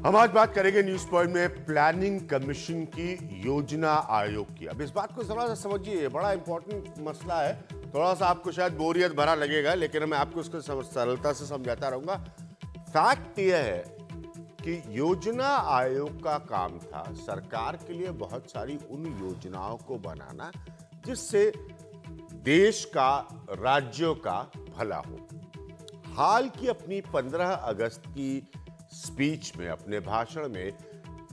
हम आज बात करेंगे न्यूज पॉइंट में प्लानिंग कमीशन की योजना आयोग की। अब इस बात को थोड़ा सा समझिए, बड़ा इंपॉर्टेंट मसला है। थोड़ा सा आपको शायद बोरियत भरा लगेगा, लेकिन मैं आपको इसको सरलता से समझाता रहूंगा। फैक्ट यह है कि योजना आयोग का काम था सरकार के लिए बहुत सारी उन योजनाओं को बनाना जिससे देश का, राज्यों का भला हो। हाल की अपनी 15 अगस्त की स्पीच में, अपने भाषण में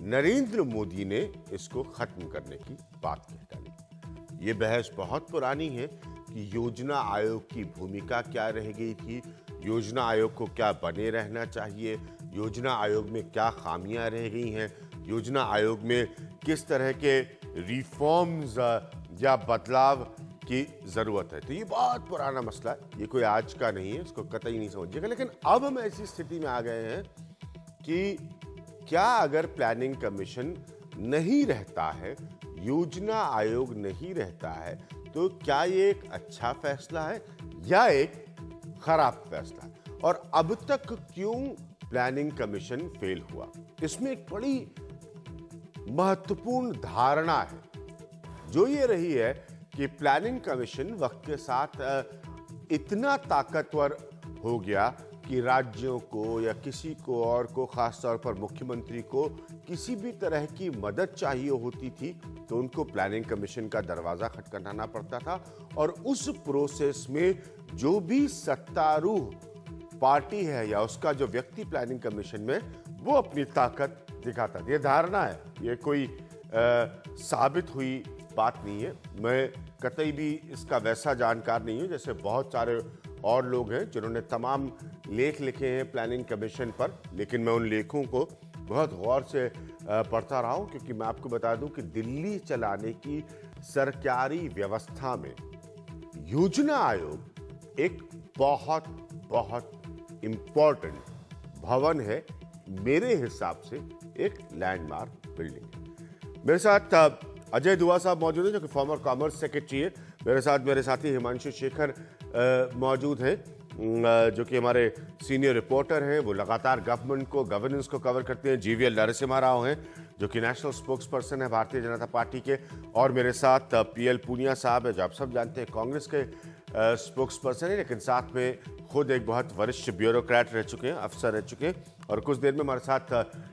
नरेंद्र मोदी ने इसको खत्म करने की बात कह डाली। ये बहस बहुत पुरानी है कि योजना आयोग की भूमिका क्या रह गई थी, योजना आयोग को क्या बने रहना चाहिए, योजना आयोग में क्या खामियां रह गई हैं, योजना आयोग में किस तरह के रिफॉर्म्स या बदलाव की जरूरत है। तो ये बहुत पुराना मसला है, ये कोई आज का नहीं है, इसको कतई नहीं समझिएगा। लेकिन अब हम ऐसी स्थिति में आ गए हैं कि क्या अगर प्लानिंग कमीशन नहीं रहता है, योजना आयोग नहीं रहता है, तो क्या ये एक अच्छा फैसला है या एक खराब फैसला है? और अब तक क्यों प्लानिंग कमीशन फेल हुआ? इसमें एक बड़ी महत्वपूर्ण धारणा है, जो ये रही है कि प्लानिंग कमीशन वक्त के साथ इतना ताकतवर हो गया कि राज्यों को या किसी को और को, खासतौर पर मुख्यमंत्री को किसी भी तरह की मदद चाहिए होती थी तो उनको प्लानिंग कमीशन का दरवाजा खटखटाना पड़ता था, और उस प्रोसेस में जो भी सत्तारूढ़ पार्टी है या उसका जो व्यक्ति प्लानिंग कमीशन में, वो अपनी ताकत दिखाता था। ये धारणा है, ये कोई साबित हुई बात नहीं है। मैं कतई भी इसका वैसा जानकार नहीं हूं जैसे बहुत सारे और लोग हैं जिन्होंने तमाम लेख लिखे हैं प्लानिंग कमीशन पर, लेकिन मैं उन लेखों को बहुत गौर से पढ़ता रहा हूं, क्योंकि मैं आपको बता दूं कि दिल्ली चलाने की सरकारी व्यवस्था में योजना आयोग एक बहुत बहुत इंपॉर्टेंट भवन है। मेरे हिसाब से एक लैंडमार्क बिल्डिंग है। मेरे साथ अजय दुआ साहब मौजूद हैं, जो कि फॉर्मर कॉमर्स सेक्रेटरी है। मेरे साथ मेरे साथी हिमांशु शेखर मौजूद हैं, जो कि हमारे सीनियर रिपोर्टर हैं। वो लगातार गवर्नमेंट को, गवर्नेंस को कवर करते हैं। जीवीएल नरसिम्हा राव हैं, जो कि नेशनल स्पोक्स पर्सन है भारतीय जनता पार्टी के। और मेरे साथ पीएल पूनिया साहब है, जो आप सब जानते हैं कांग्रेस के स्पोक्स पर्सन है, लेकिन साथ में खुद एक बहुत वरिष्ठ ब्यूरोक्रेट रह चुके हैं, अफसर रह चुके हैं। और कुछ देर में हमारे साथ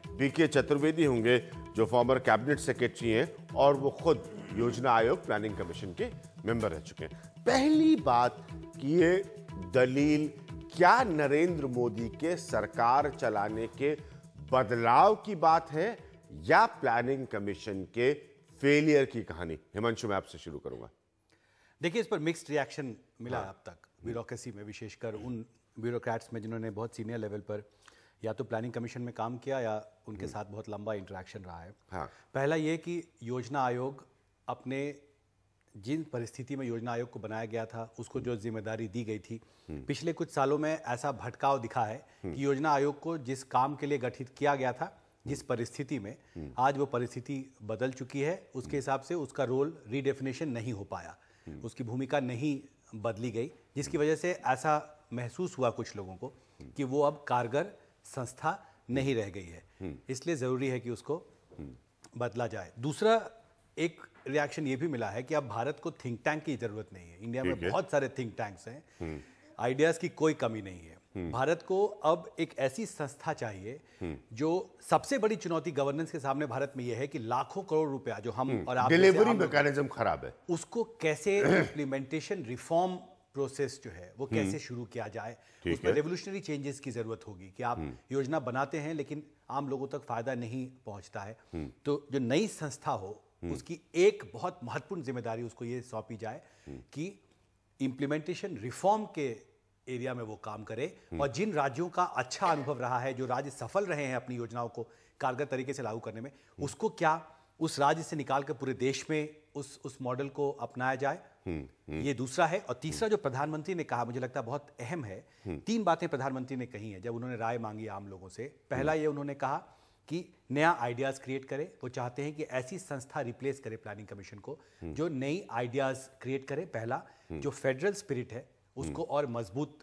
बीके चतुर्वेदी होंगे, जो फॉर्मर कैबिनेट सेक्रेटरी हैं और वो खुद योजना आयोग प्लानिंग कमीशन के मेंबर रह चुके हैं। पहली बात कि ये दलील क्या नरेंद्र मोदी के सरकार चलाने के बदलाव की बात है या प्लानिंग कमीशन के फेलियर की कहानी? हिमांशु, मैं आपसे शुरू करूंगा। देखिए, इस पर मिक्स्ड रिएक्शन मिला अब तक ब्यूरोक्रेसी में, विशेषकर उन ब्यूरोक्रेट्स में जिन्होंने बहुत सीनियर लेवल पर या तो प्लानिंग कमीशन में काम किया या उनके साथ बहुत लंबा इंटरेक्शन रहा है। हाँ। पहला ये कि योजना आयोग अपने जिन परिस्थिति में योजना आयोग को बनाया गया था, उसको जो जिम्मेदारी दी गई थी, पिछले कुछ सालों में ऐसा भटकाव दिखा है कि योजना आयोग को जिस काम के लिए गठित किया गया था, जिस परिस्थिति में, आज वो परिस्थिति बदल चुकी है। उसके हिसाब से उसका रोल रीडेफिनेशन नहीं हो पाया, उसकी भूमिका नहीं बदली गई, जिसकी वजह से ऐसा महसूस हुआ कुछ लोगों को कि वो अब कारगर संस्था नहीं रह गई है। इसलिए जरूरी है कि उसको बदला जाए। दूसरा एक रिएक्शन ये भी मिला है कि अब भारत को थिंक टैंक की जरूरत नहीं है। इंडिया में बहुत सारे थिंक टैंक्स हैं, आइडियाज की कोई कमी नहीं है। भारत को अब एक ऐसी संस्था चाहिए जो, सबसे बड़ी चुनौती गवर्नेंस के सामने भारत में यह है कि लाखों करोड़ रुपया जो हम और आप, डिलीवरी मैकेनिज्म खराब है, उसको कैसे इम्प्लीमेंटेशन, रिफॉर्म प्रोसेस जो है वो कैसे शुरू किया जाए। उसमें रेवोल्यूशनरी चेंजेस की जरूरत होगी कि आप योजना बनाते हैं लेकिन आम लोगों तक फायदा नहीं पहुंचता है। तो जो नई संस्था हो, उसकी एक बहुत महत्वपूर्ण जिम्मेदारी उसको ये सौंपी जाए कि इम्प्लीमेंटेशन, रिफॉर्म के एरिया में वो काम करे। और जिन राज्यों का अच्छा अनुभव रहा है, जो राज्य सफल रहे हैं अपनी योजनाओं को कारगर तरीके से लागू करने में, उसको क्या उस राज्य से निकाल कर पूरे देश में उस मॉडल को अपनाया जाए। ये दूसरा है। और तीसरा जो प्रधानमंत्री ने कहा, मुझे लगता है बहुत अहम है। 3 बातें प्रधानमंत्री ने कही हैं जब उन्होंने राय मांगी आम लोगों से। पहला ये उन्होंने कहा कि नया आइडियाज क्रिएट करे। वो चाहते हैं कि ऐसी संस्था रिप्लेस करे प्लानिंग कमीशन को जो नई आइडियाज क्रिएट करे। पहला, जो फेडरल स्पिरिट है उसको और मजबूत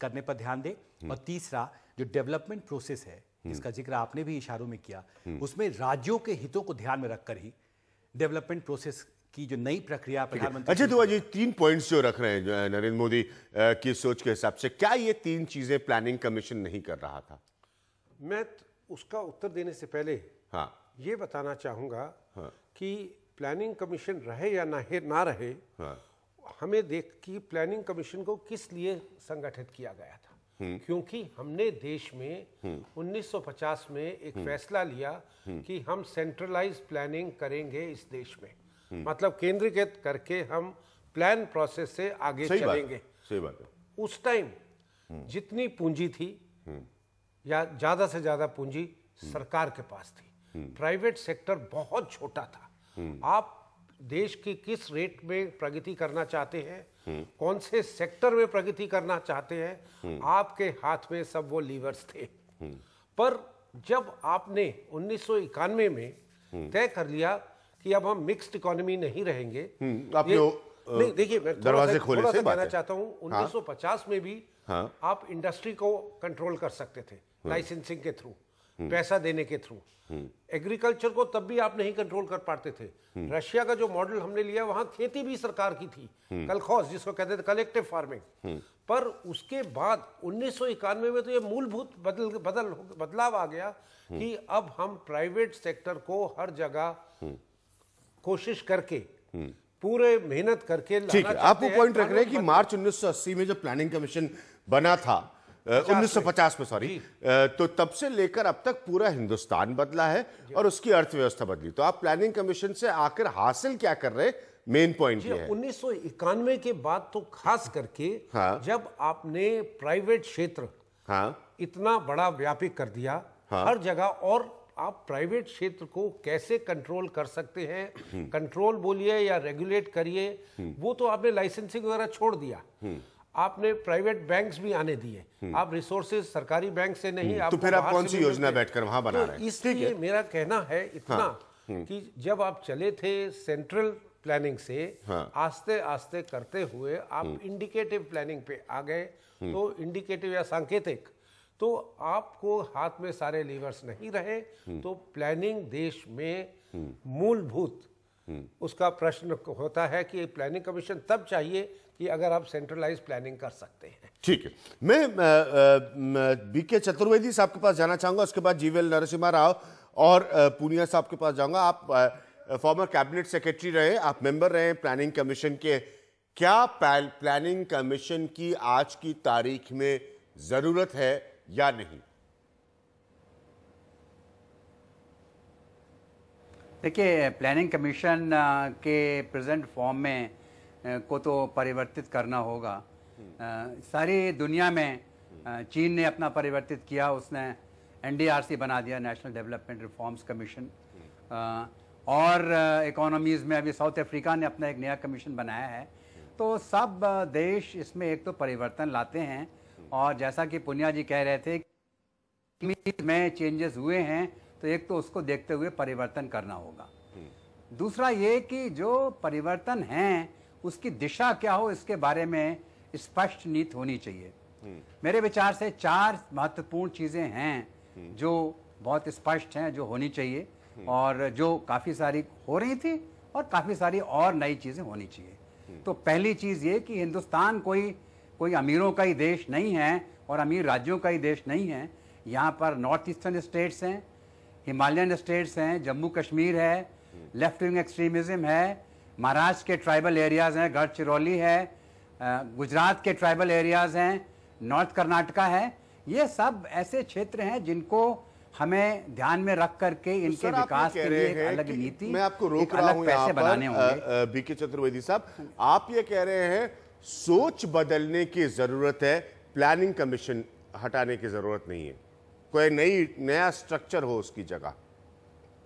करने पर ध्यान दे। और तीसरा, जो डेवलपमेंट प्रोसेस है जिसका जिक्र आपने भी इशारों में किया, उसमें राज्यों के हितों को ध्यान में रखकर ही डेवलपमेंट प्रोसेस की जो नई प्रक्रिया प्रधानमंत्री अच्छा, तो ये 3 पॉइंट्स जो रख रहे हैं नरेंद्र मोदी की सोच के हिसाब से, क्या ये 3 चीजें प्लानिंग कमीशन नहीं कर रहा था? मैं उसका उत्तर देने से पहले ये बताना चाहूँगा कि प्लानिंग कमीशन रहे या ना रहे, हमें देख कि प्लानिंग कमीशन को किस लिए संगठित किया गया था। क्योंकि हमने देश में 1950 में एक फैसला लिया कि हम सेंट्रलाइज प्लानिंग करेंगे इस देश में, मतलब केंद्रीकृत करके हम प्लान प्रोसेस से आगे चलेंगे। सही बात है। उस टाइम जितनी पूंजी थी या ज्यादा से ज्यादा पूंजी सरकार के पास थी, प्राइवेट सेक्टर बहुत छोटा था। आप देश की किस रेट में प्रगति करना चाहते हैं, कौन से सेक्टर में प्रगति करना चाहते हैं, आपके हाथ में सब वो लीवर्स थे। पर जब आपने 1991 में तय कर लिया कि अब हम मिक्स्ड इकोनॉमी नहीं रहेंगे, नहीं देखिए मैं दरवाजे खोले थोड़ा से सा बात कहना है। चाहता हूँ, 1950 में भी आप इंडस्ट्री को कंट्रोल कर सकते थे लाइसेंसिंग के थ्रू, पैसा देने के थ्रू। एग्रीकल्चर को तब भी आप नहीं कंट्रोल कर पाते थे। रशिया का जो मॉडल हमने लिया, वहां खेती भी सरकार की थी, कलखौज जिसको कहते थे, कलेक्टिव फार्मिंग। पर उसके बाद 1991 में तो ये मूलभूत बदलाव आ गया कि अब हम प्राइवेट सेक्टर को हर जगह कोशिश करके पूरे मेहनत करके ठीक है, आप वो पॉइंट रख रहे हैं कि मार्च 1980 में जब प्लानिंग कमीशन बना था, 1950 में सॉरी, तो तब से लेकर अब तक पूरा हिंदुस्तान बदला है और उसकी अर्थव्यवस्था बदली। तो आप प्लानिंग कमीशन से आकर हासिल क्या कर रहे हैं, मेन पॉइंट ये है। 1991 के बाद तो खास करके जब आपने प्राइवेट क्षेत्र इतना बड़ा व्यापक कर दिया हर जगह, और आप प्राइवेट क्षेत्र को कैसे कंट्रोल कर सकते हैं, कंट्रोल बोलिए या रेगुलेट करिए, वो तो आपने लाइसेंसिंग वगैरह छोड़ दिया। आपने प्राइवेट बैंक्स भी आने दिए, आप रिसोर्सेज सरकारी बैंक से नहीं, तो फिर आप कौन सी योजना बैठकर वहां बना रहे हैं? इसलिए मेरा कहना है इतना कि जब आप चले थे सेंट्रल प्लानिंग से आस्ते आस्ते करते हुए आप इंडिकेटिव प्लानिंग पे आ गए, तो इंडिकेटिव या सांकेतिक, तो आपको हाथ में सारे लीवर्स नहीं रहे, तो प्लानिंग देश में मूलभूत उसका प्रश्न होता है कि प्लानिंग कमीशन तब चाहिए कि अगर आप सेंट्रलाइज प्लानिंग कर सकते हैं। ठीक है, मैं बीके चतुर्वेदी साहब के पास जाना चाहूंगा, उसके बाद जीवीएल नरसिम्हा राव और पूनिया साहब के पास जाऊंगा। आप फॉर्मर कैबिनेट सेक्रेटरी रहे, आप मेंबर रहे प्लानिंग कमीशन के, क्या प्लानिंग कमीशन की आज की तारीख में जरूरत है या नहीं? देखिए, प्लानिंग कमीशन के प्रेजेंट फॉर्म में को तो परिवर्तित करना होगा। सारी दुनिया में चीन ने अपना परिवर्तित किया, उसने एनडीआरसी बना दिया, नेशनल डेवलपमेंट रिफॉर्म्स कमीशन, और इकोनॉमीज़ में अभी साउथ अफ्रीका ने अपना एक नया कमीशन बनाया है। तो सब देश इसमें एक तो परिवर्तन लाते हैं, और जैसा कि पुनिया जी कह रहे थे में चेंजेस हुए हैं, तो एक तो उसको देखते हुए परिवर्तन करना होगा। दूसरा ये कि जो परिवर्तन हैं उसकी दिशा क्या हो, इसके बारे में स्पष्ट नीति होनी चाहिए। मेरे विचार से 4 महत्वपूर्ण चीज़ें हैं जो बहुत स्पष्ट हैं, जो होनी चाहिए, और जो काफ़ी सारी हो रही थी और काफ़ी सारी और नई चीज़ें होनी चाहिए। तो पहली चीज़ ये कि हिंदुस्तान कोई अमीरों का ही देश नहीं है और अमीर राज्यों का ही देश नहीं है। यहाँ पर नॉर्थ ईस्टर्न स्टेट्स हैं, हिमालयन स्टेट्स हैं, जम्मू कश्मीर है, लेफ्ट विंग एक्सट्रीमिज्म है, महाराष्ट्र के ट्राइबल एरियाज़ हैं, गढ़चिरौली है, गुजरात के ट्राइबल एरियाज़ हैं, नॉर्थ कर्नाटका है। ये सब ऐसे क्षेत्र हैं जिनको हमें ध्यान में रख करके इनके विकास के लिए एक अलग नीति, मैं आपको रोक रहा हूं यहाँ पर बीके चतुर्वेदी साहब, आप ये कह रहे हैं सोच बदलने की जरूरत है, प्लानिंग कमीशन हटाने की जरूरत नहीं है, कोई नया स्ट्रक्चर हो उसकी जगह।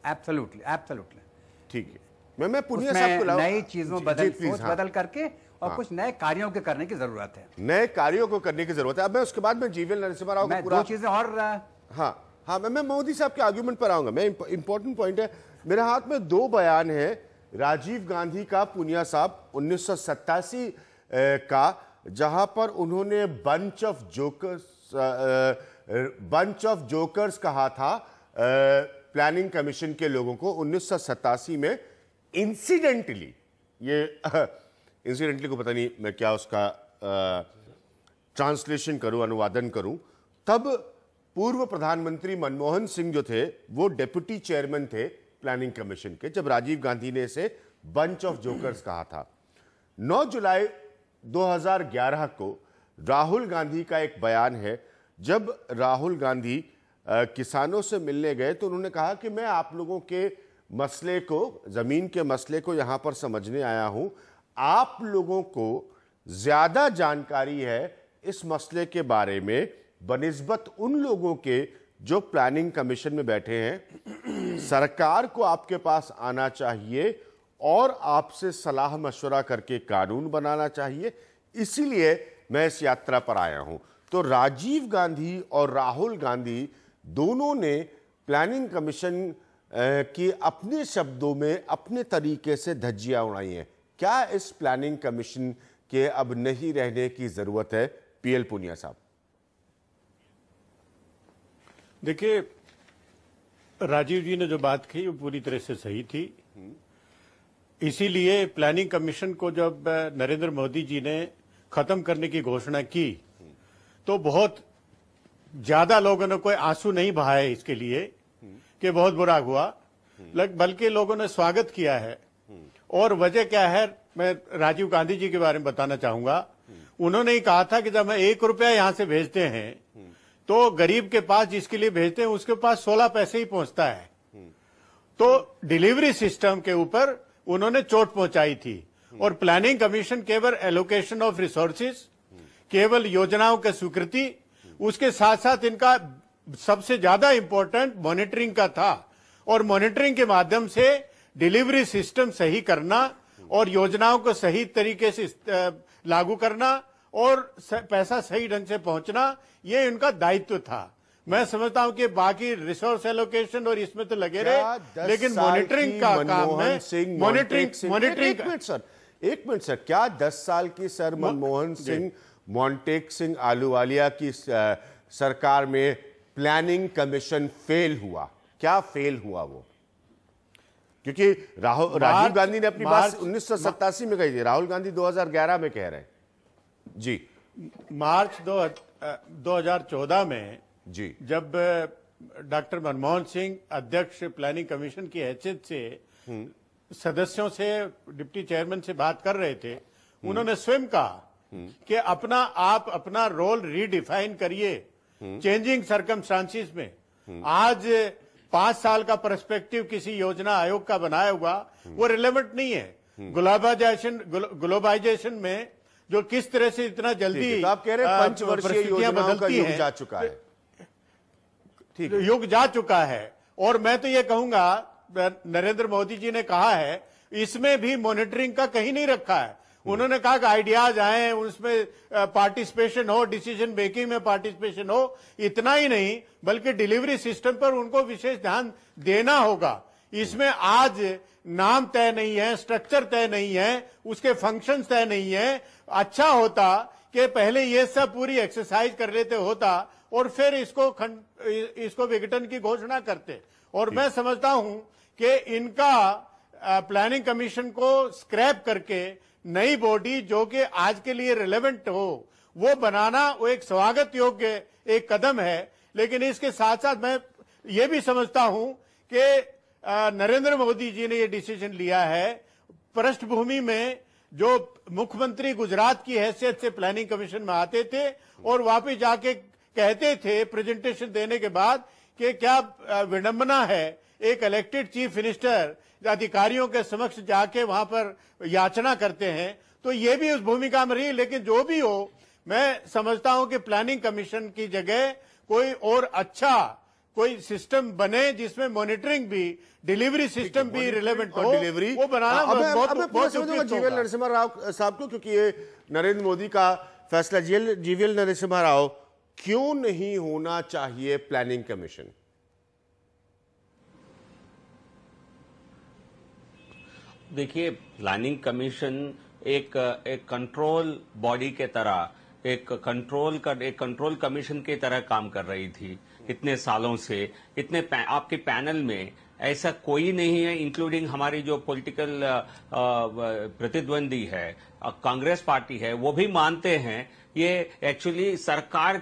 एब्सोल्युटली, एब्सोल्युटली, ठीक है। मैं पुनिया साहब को नई चीजों बदल करके और कुछ नए कार्यों के करने की जरूरत है, नए कार्यों को करने की जरूरत है। अब मैं उसके बाद में जीवीएल नरसिम्हा राव को पूरा 2 चीजें और हाँ मैं मोदी साहब के आर्गुमेंट पर आऊंगा। मैं इंपॉर्टेंट पॉइंट है, मेरे हाथ में 2 बयान है राजीव गांधी का, पुनिया साहब 1987 का, जहां पर उन्होंने bunch of jokers bunch of jokers कहा था प्लानिंग कमीशन के लोगों को 1987 में इंसिडेंटली, ये इंसिडेंटली को पता नहीं मैं क्या उसका ट्रांसलेशन करूं, अनुवादन करूं, तब पूर्व प्रधानमंत्री मनमोहन सिंह जो थे वो डेप्यूटी चेयरमैन थे प्लानिंग कमीशन के, जब राजीव गांधी ने इसे बंच ऑफ जोकर्स कहा था। 9 जुलाई 2011 को राहुल गांधी का एक बयान है, जब राहुल गांधी किसानों से मिलने गए तो उन्होंने कहा कि मैं आप लोगों के मसले को, जमीन के मसले को यहां पर समझने आया हूं, आप लोगों को ज्यादा जानकारी है इस मसले के बारे में बनिस्बत उन लोगों के जो प्लानिंग कमीशन में बैठे हैं। सरकार को आपके पास आना चाहिए और आपसे सलाह मशवरा करके कानून बनाना चाहिए, इसीलिए मैं इस यात्रा पर आया हूं। तो राजीव गांधी और राहुल गांधी दोनों ने प्लानिंग कमीशन की अपने शब्दों में अपने तरीके से धज्जियां उड़ाई हैं। क्या इस प्लानिंग कमीशन के अब नहीं रहने की जरूरत है? पीएल पुनिया साहब। देखिए, राजीव जी ने जो बात की वो पूरी तरह से सही थी। इसीलिए प्लानिंग कमीशन को जब नरेंद्र मोदी जी ने खत्म करने की घोषणा की तो बहुत ज्यादा लोगों ने कोई आंसू नहीं बहाए इसके लिए कि बहुत बुरा हुआ, बल्कि लोगों ने स्वागत किया है। और वजह क्या है, मैं राजीव गांधी जी के बारे में बताना चाहूंगा। उन्होंने ही कहा था कि जब हम 1 रुपया यहां से भेजते हैं तो गरीब के पास, जिसके लिए भेजते हैं, उसके पास 16 पैसे ही पहुंचता है। तो डिलीवरी सिस्टम के ऊपर उन्होंने चोट पहुंचाई थी। और प्लानिंग कमीशन केवल एलोकेशन ऑफ रिसोर्सेज, केवल योजनाओं की स्वीकृति, उसके साथ साथ इनका सबसे ज्यादा इंपॉर्टेंट मॉनिटरिंग का था। और मॉनिटरिंग के माध्यम से डिलीवरी सिस्टम सही करना और योजनाओं को सही तरीके से लागू करना और पैसा सही ढंग से पहुंचना, ये उनका दायित्व था। मैं समझता हूं कि बाकी रिसोर्स एलोकेशन और इसमें तो लगे रहे, लेकिन मॉनिटरिंग का काम है। एक मिनट सर, क्या 10 साल की सर मनमोहन सिंह, मोंटेक सिंह आलूवालिया की सरकार में प्लानिंग कमीशन फेल हुआ? क्या फेल हुआ वो? क्योंकि राजीव गांधी ने अपनी बात 1987 में कही थी, राहुल गांधी 2011 में कह रहे हैं जी। मार्च 2014 में जी, जब डॉक्टर मनमोहन सिंह अध्यक्ष प्लानिंग कमीशन की हैसियत से सदस्यों से, डिप्टी चेयरमैन से बात कर रहे थे, उन्होंने स्वयं कहा कि आप अपना रोल रीडिफाइन करिए चेंजिंग सर्कमस्टांसिस में। आज 5 साल का पर्सपेक्टिव किसी योजना आयोग का बनाया हुआ वो रिलेवेंट नहीं है। ग्लोबलाइजेशन में जो किस तरह से इतना जल्दी तो आप कह रहे हैं पंचवर्षीय योजनाओं का युग जा चुका है। ठीक, युग जा चुका है। और मैं तो ये कहूंगा, नरेंद्र मोदी जी ने कहा है, इसमें भी मॉनिटरिंग का कहीं नहीं रखा है। उन्होंने कहा कि आइडियाज आए, उसमें पार्टिसिपेशन हो, डिसीजन मेकिंग में पार्टिसिपेशन हो। इतना ही नहीं, बल्कि डिलीवरी सिस्टम पर उनको विशेष ध्यान देना होगा। इसमें आज नाम तय नहीं है, स्ट्रक्चर तय नहीं है, उसके फंक्शंस तय नहीं है। अच्छा होता कि पहले ये सब पूरी एक्सरसाइज कर लेते होता और फिर इसको विघटन की घोषणा करते। और मैं समझता हूं कि इनका प्लानिंग कमीशन को स्क्रैप करके नई बॉडी जो कि आज के लिए रिलेवेंट हो वो बनाना, वो एक स्वागत योग्य एक कदम है। लेकिन इसके साथ साथ मैं ये भी समझता हूं कि नरेंद्र मोदी जी ने ये डिसीजन लिया है, पृष्ठभूमि में जो मुख्यमंत्री गुजरात की हैसियत से प्लानिंग कमीशन में आते थे और वापस जाके कहते थे प्रेजेंटेशन देने के बाद कि क्या विडंबना है, एक इलेक्टेड चीफ मिनिस्टर अधिकारियों के समक्ष जाके वहां पर याचना करते हैं। तो ये भी उस भूमिका में रही। लेकिन जो भी हो, मैं समझता हूं कि प्लानिंग कमीशन की जगह कोई और अच्छा कोई सिस्टम बने जिसमें मॉनिटरिंग भी, डिलीवरी सिस्टम भी रिलेवेंट हो, डिलीवरी वो बनाना बहुत जीवीएल नरसिम्हा राव साहब को, क्योंकि ये नरेंद्र मोदी का फैसला। जीवीएल नरसिम्हा राव, क्यों नहीं होना चाहिए प्लानिंग कमीशन? देखिए, प्लानिंग कमीशन एक कंट्रोल बॉडी के तरह एक कंट्रोल कमीशन की तरह काम कर रही थी इतने सालों से। आपके पैनल में ऐसा कोई नहीं है, इंक्लूडिंग हमारी जो पॉलिटिकल प्रतिद्वंदी है, कांग्रेस पार्टी है, वो भी मानते हैं ये एक्चुअली सरकार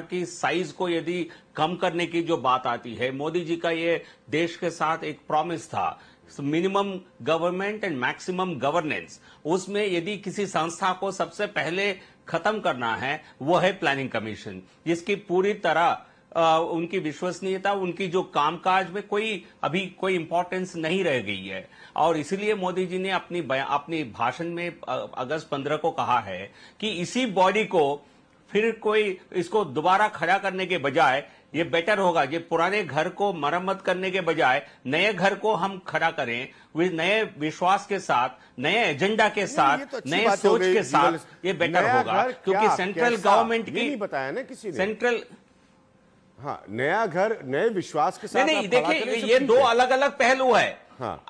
की साइज को यदि कम करने की जो बात आती है, मोदी जी का ये देश के साथ एक प्रॉमिस था, minimum government and maximum governance. उसमें यदि किसी संस्था को सबसे पहले खत्म करना है वो है प्लानिंग कमीशन, जिसकी पूरी तरह उनकी विश्वसनीयता, उनकी जो कामकाज में अभी कोई इंपॉर्टेंस नहीं रह गई है। और इसलिए मोदी जी ने अपनी भाषण में अगस्त 15 को कहा है कि इसी बॉडी को फिर इसको दोबारा खड़ा करने के बजाय ये बेटर होगा, ये पुराने घर को मरम्मत करने के बजाय नए घर को हम खड़ा करें, नए विश्वास के साथ, नए एजेंडा के साथ, तो नए सोच के साथ ये बेटर होगा। क्योंकि सेंट्रल गवर्नमेंट की नहीं बताया ना किसी ने सेंट्रल हाँ, नया घर नए विश्वास के साथ। नहीं देखिए, ये दो अलग अलग पहलू है। हाँ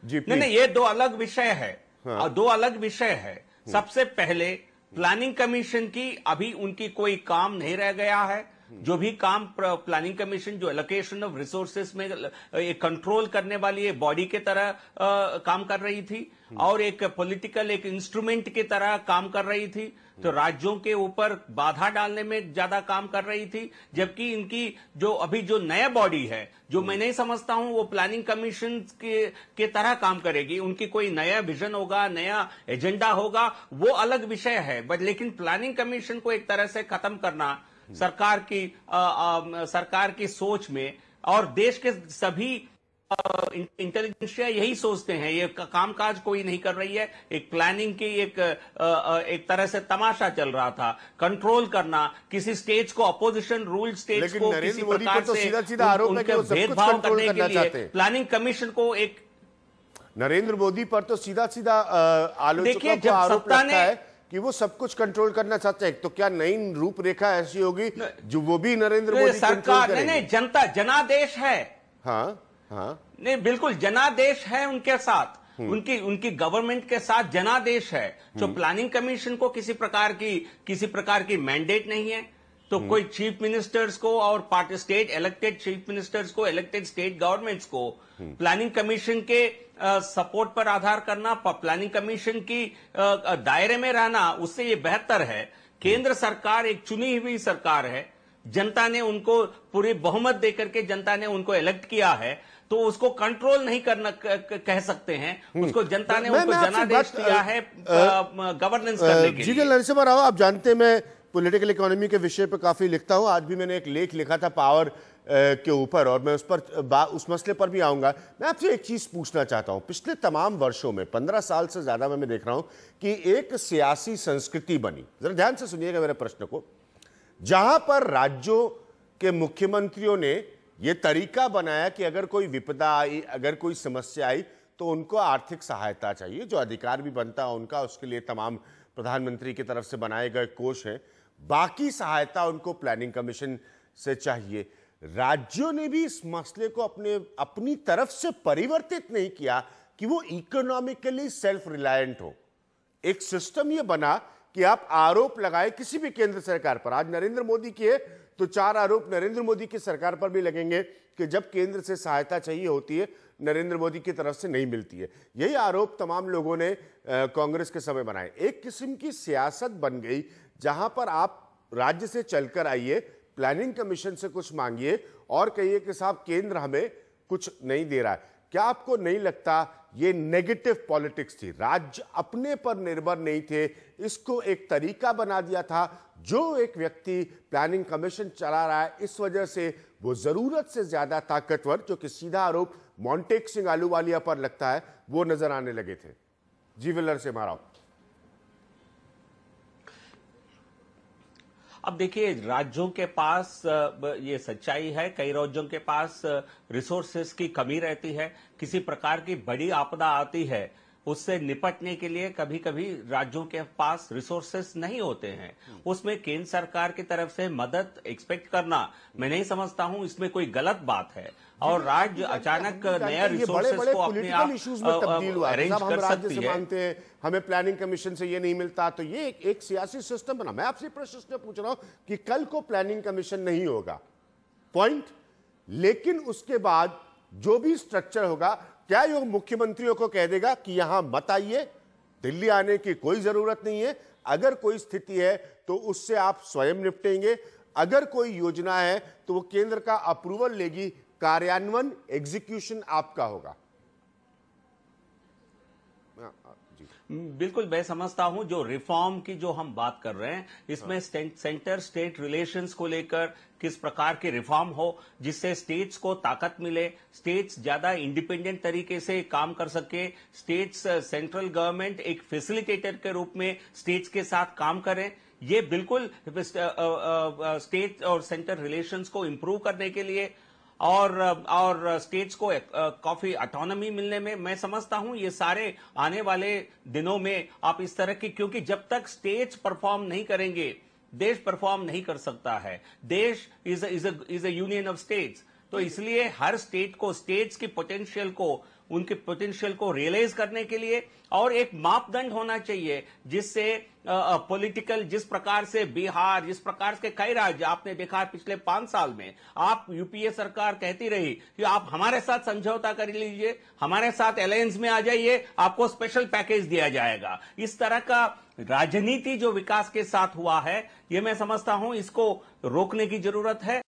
जी, नहीं, ये दो अलग विषय है। हाँ। दो अलग विषय है। सबसे पहले प्लानिंग कमीशन की अभी उनकी कोई काम नहीं रह गया है। जो भी काम प्लानिंग कमीशन जो एलोकेशन ऑफ रिसोर्सेस में एक कंट्रोल करने वाली एक बॉडी के तरह काम कर रही थी और एक पॉलिटिकल एक इंस्ट्रूमेंट की तरह काम कर रही थी, तो राज्यों के ऊपर बाधा डालने में ज्यादा काम कर रही थी। जबकि इनकी जो नया बॉडी है, जो मैं नहीं समझता हूं वो प्लानिंग कमीशन के तरह काम करेगी। उनकी कोई नया विजन होगा, नया एजेंडा होगा, वो अलग विषय है। बट लेकिन प्लानिंग कमीशन को एक तरह से खत्म करना सरकार की सोच में, और देश के सभी इंटेलिजेंसिया यही सोचते हैं, ये कामकाज कोई नहीं कर रही है। एक प्लानिंग की एक तरह से तमाशा चल रहा था, कंट्रोल करना किसी स्टेज को, अपोजिशन रूल स्टेज को किसी प्रकार से सीधा आरोप है कि वो सब कुछ भेदभाव कंट्रोल करने करना के चाहते लिए हैं। प्लानिंग कमीशन को एक नरेंद्र मोदी पर तो सीधा आलोचकों को आरोप लगता है कि वो सब कुछ कंट्रोल करना चाहते हैं। तो क्या नई रूपरेखा ऐसी होगी जो वो भी नरेंद्र मोदी कंट्रोल करेंगे? नहीं, जनता जनादेश है। हाँ हाँ, नहीं, बिल्कुल जनादेश है उनके साथ, उनकी गवर्नमेंट के साथ जनादेश है। जो प्लानिंग कमीशन को किसी प्रकार की मैंडेट नहीं है, तो कोई चीफ मिनिस्टर्स को और स्टेट इलेक्टेड चीफ मिनिस्टर्स को, इलेक्टेड स्टेट गवर्नमेंट्स को प्लानिंग कमीशन के सपोर्ट पर आधार करना, प्लानिंग कमीशन की दायरे में रहना, उससे ये बेहतर है। केंद्र सरकार एक चुनी हुई सरकार है, जनता ने उनको पूरी बहुमत देकर के जनता ने उनको इलेक्ट किया है, तो उसको कंट्रोल नहीं करना कह सकते हैं। उसको जनता ने उनको जनादेश दिया है गवर्नेंस करने के लिए। नरसिम्हा राव, आप जानते हैं मैं पॉलिटिकल इकोनॉमी के विषय पर काफी लिखता हूं। आज भी मैंने एक लेख लिखा था पावर के ऊपर, और मैं उस मसले पर भी आऊंगा। मैं आपसे एक चीज पूछना चाहता हूं। पिछले तमाम वर्षों में 15 साल से ज्यादा मैं देख रहा हूं कि एक सियासी संस्कृति बनी, जरा ध्यान से सुनिएगा मेरे प्रश्न को, जहां पर राज्यों के मुख्यमंत्रियों ने यह तरीका बनाया कि अगर कोई विपदा आई, अगर कोई समस्या आई, तो उनको आर्थिक सहायता चाहिए, जो अधिकार भी बनता है उनका, उसके लिए तमाम प्रधानमंत्री की तरफ से बनाए गए कोष हैं, बाकी सहायता उनको प्लानिंग कमीशन से चाहिए। राज्यों ने भी इस मसले को अपनी तरफ से परिवर्तित नहीं किया कि वो इकोनॉमिकली सेल्फ रिलायंट हो। एक सिस्टम ये बना कि आप आरोप लगाए किसी भी केंद्र सरकार पर। आज नरेंद्र मोदी की है तो 4 आरोप नरेंद्र मोदी की सरकार पर भी लगेंगे कि जब केंद्र से सहायता चाहिए होती है, नरेंद्र मोदी की तरफ से नहीं मिलती है। यही आरोप तमाम लोगों ने कांग्रेस के समय बनाए। एक किस्म की सियासत बन गई जहां पर आप राज्य से चलकर आइए, प्लानिंग कमीशन से कुछ मांगिए और कहिए कि साहब केंद्र हमें कुछ नहीं दे रहा है। क्या आपको नहीं लगता ये नेगेटिव पॉलिटिक्स थी? राज्य अपने पर निर्भर नहीं थे, इसको एक तरीका बना दिया था। जो एक व्यक्ति प्लानिंग कमीशन चला रहा है, इस वजह से वो जरूरत से ज्यादा ताकतवर, जो कि सीधा आरोप मोंटेक सिंह आलूवालिया पर लगता है, वो नजर आने लगे थे। जी विलर से मारा। अब देखिए, राज्यों के पास ये सच्चाई है, कई राज्यों के पास रिसोर्सेस की कमी रहती है। किसी प्रकार की बड़ी आपदा आती है उससे निपटने के लिए कभी कभी राज्यों के पास रिसोर्सेस नहीं होते हैं। उसमें केंद्र सरकार की तरफ से मदद एक्सपेक्ट करना मैं नहीं समझता हूं इसमें कोई गलत बात है। और राज्य अचानक नया रिसोर्सेस को अपने आप अरेंज कर सकती है। मानते हैं हमें प्लानिंग कमीशन से ये नहीं मिलता, तो ये एक सियासी सिस्टम बना। मैं आपसे प्रश्न पूछ रहा हूं कि कल को प्लानिंग कमीशन नहीं होगा, पॉइंट, लेकिन उसके बाद जो भी स्ट्रक्चर होगा, क्या ये मुख्यमंत्रियों को कह देगा कि यहां मत आइए, दिल्ली आने की कोई जरूरत नहीं है, अगर कोई स्थिति है तो उससे आप स्वयं निपटेंगे, अगर कोई योजना है तो वो केंद्र का अप्रूवल लेगी, कार्यान्वयन एग्जीक्यूशन आपका होगा? बिल्कुल, मैं समझता हूं जो रिफॉर्म की जो हम बात कर रहे हैं इसमें सेंटर स्टेट रिलेशंस को लेकर किस प्रकार के रिफॉर्म हो जिससे स्टेट्स को ताकत मिले, स्टेट्स ज्यादा इंडिपेंडेंट तरीके से काम कर सके, स्टेट्स सेंट्रल गवर्नमेंट एक फैसिलिटेटर के रूप में स्टेट्स के साथ काम करें। ये बिल्कुल स्टेट और सेंटर रिलेशंस को इंप्रूव करने के लिए और स्टेट्स को काफी ऑटोनॉमी मिलने में मैं समझता हूं ये सारे आने वाले दिनों में आप इस तरह की, क्योंकि जब तक स्टेट्स परफॉर्म नहीं करेंगे देश परफॉर्म नहीं कर सकता है। देश is a union of states, तो इसलिए हर स्टेट को स्टेट्स की पोटेंशियल को, उनके पोटेंशियल को रियलाइज करने के लिए और एक मापदंड होना चाहिए जिससे पॉलिटिकल, जिस प्रकार से बिहार, जिस प्रकार के कई राज्य आपने देखा पिछले 5 साल में, आप यूपीए सरकार कहती रही कि आप हमारे साथ समझौता कर लीजिए, हमारे साथ अलायंस में आ जाइए, आपको स्पेशल पैकेज दिया जाएगा। इस तरह का राजनीति जो विकास के साथ हुआ है, ये मैं समझता हूं इसको रोकने की जरूरत है।